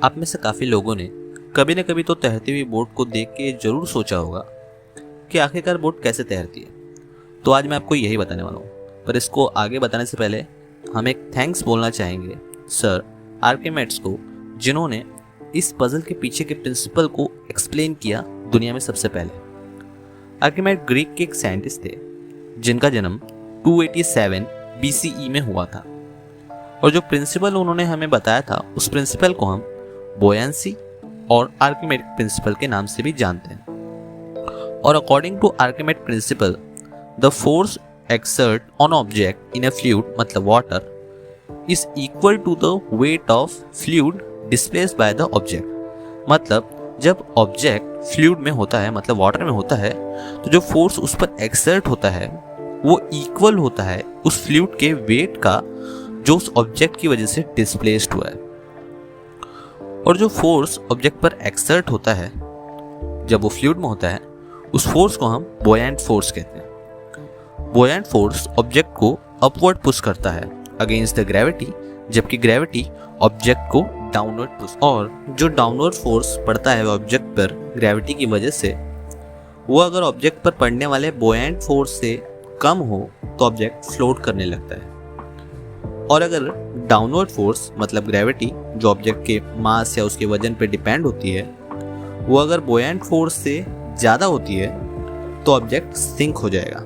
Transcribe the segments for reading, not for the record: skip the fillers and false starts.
आप में से काफ़ी लोगों ने कभी न कभी तो तैरती हुई बोट को देख के जरूर सोचा होगा कि आखिरकार बोट कैसे तैरती है। तो आज मैं आपको यही बताने वाला हूँ, पर इसको आगे बताने से पहले हम एक थैंक्स बोलना चाहेंगे सर आर्किमेड्स को, जिन्होंने इस पजल के पीछे के प्रिंसिपल को एक्सप्लेन किया दुनिया में सबसे पहले। आर्किमेड ग्रीक के एक साइंटिस्ट थे जिनका जन्म 287 BCE में हुआ था, और जो प्रिंसिपल उन्होंने हमें बताया था उस प्रिंसिपल को हम बोयांसी और आर्किमेडिक प्रिंसिपल के नाम से भी जानते हैं। और according to Archimede principle, the force exert on object in a fluid मतलब water is equal to the weight of fluid displaced by the object. मतलब जब ऑब्जेक्ट फ्लूइड में होता है मतलब वाटर में होता है, तो जो फोर्स उस पर एक्सर्ट होता है वो इक्वल होता है उस फ्लूइड के वेट का जो उस ऑब्जेक्ट की वजह से डिस्प्लेस्ड हुआ है। और जो फोर्स ऑब्जेक्ट पर एक्सर्ट होता है जब वो फ्लूइड में होता है, उस फोर्स को हम बोयेंट फोर्स कहते हैं। बोयेंट फोर्स ऑब्जेक्ट को अपवर्ड पुश करता है अगेंस्ट द ग्रेविटी, जबकि ग्रेविटी ऑब्जेक्ट को डाउनवर्ड पुश। और जो डाउनवर्ड फोर्स पड़ता है ऑब्जेक्ट पर ग्रेविटी की वजह से, वो अगर ऑब्जेक्ट पर पड़ने वाले बोयेंट फोर्स से कम हो तो ऑब्जेक्ट फ्लोट करने लगता है। और अगर डाउनवर्ड फोर्स मतलब ग्रेविटी जो ऑब्जेक्ट के मास या उसके वजन पर डिपेंड होती है, वो अगर बोयेंट फोर्स से ज़्यादा होती है तो ऑब्जेक्ट सिंक हो जाएगा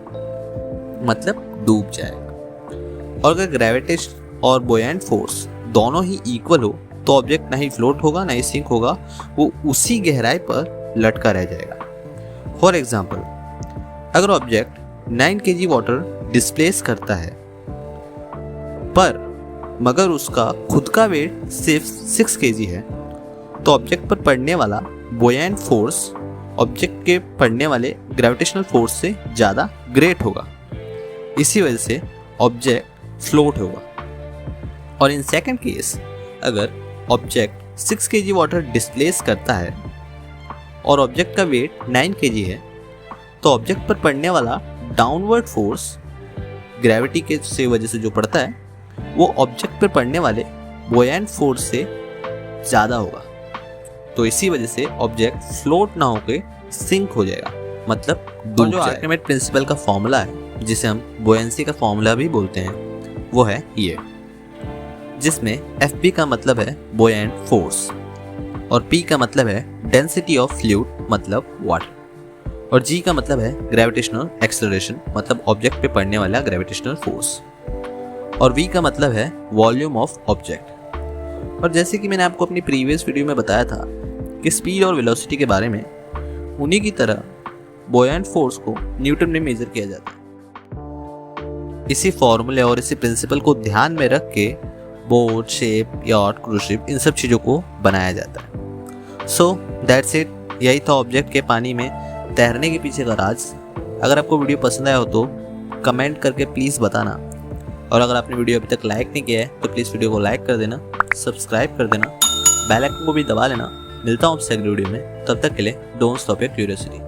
मतलब डूब जाएगा। और अगर ग्रेविटेशन और बोयेंट फोर्स दोनों ही इक्वल हो तो ऑब्जेक्ट ना ही फ्लोट होगा ना ही सिंक होगा, वो उसी गहराई पर लटका रह जाएगा। फॉर एग्जाम्पल, अगर ऑब्जेक्ट 9 kg वाटर डिस्प्लेस करता है पर मगर उसका खुद का वेट सिर्फ 6 kg है, तो ऑब्जेक्ट पर पड़ने वाला बोयेंट फोर्स ऑब्जेक्ट के पड़ने वाले ग्रेविटेशनल फोर्स से ज़्यादा ग्रेट होगा। इसी वजह से ऑब्जेक्ट फ्लोट होगा। और इन सेकंड केस, अगर ऑब्जेक्ट 6 kg वाटर डिस्प्लेस करता है और ऑब्जेक्ट का वेट 9 kg है, तो ऑब्जेक्ट पर पड़ने वाला डाउनवर्ड फोर्स ग्रेविटी के से वजह से जो पड़ता है वो ऑब्जेक्ट पर पड़ने वाले बोयेंट फोर्स से ज़्यादा होगा। तो इसी वजह से ऑब्जेक्ट फ्लोट ना होकर सिंक हो जाएगा मतलब डूब जाएगा। जो आर्किमेड प्रिंसिपल का फॉर्मूला है, जिसे हम बोयेंसी का फॉर्मूला भी बोलते हैं, वो है ये, जिसमें FB का मतलब है बोयेंट फोर्स और P का मतलब है डेंसिटी ऑफ फ्लूइड मतलब वाटर, और G का मतलब है ग्रेविटेशनल एक्सेलरेशन मतलब ऑब्जेक्ट पे पड़ने वाला ग्रेविटेशनल फोर्स, और V का मतलब है वॉल्यूम ऑफ ऑब्जेक्ट। और जैसे कि मैंने आपको अपनी प्रीवियस वीडियो में बताया था कि स्पीड और वेलोसिटी के बारे में, उन्हीं की तरह बोयेंट फोर्स को न्यूटन में मेजर किया जाता है। इसी फॉर्मूले और इसी प्रिंसिपल को ध्यान में रख के boat, shape, yacht, cruise ship, इन सब चीज़ों को बनाया जाता है। So that's it. यही था ऑब्जेक्ट के पानी में तैरने के पीछे का राज। अगर आपको वीडियो पसंद आया हो तो कमेंट करके प्लीज़ बताना, और अगर आपने वीडियो अभी तक लाइक नहीं किया है तो प्लीज़ वीडियो को लाइक कर देना, सब्सक्राइब कर देना, बेल आइकन को भी दबा लेना। मिलता हूँ आपसे अगली वीडियो में, तब तक के लिए डोंट स्टॉप योर क्यूरियोसिटी।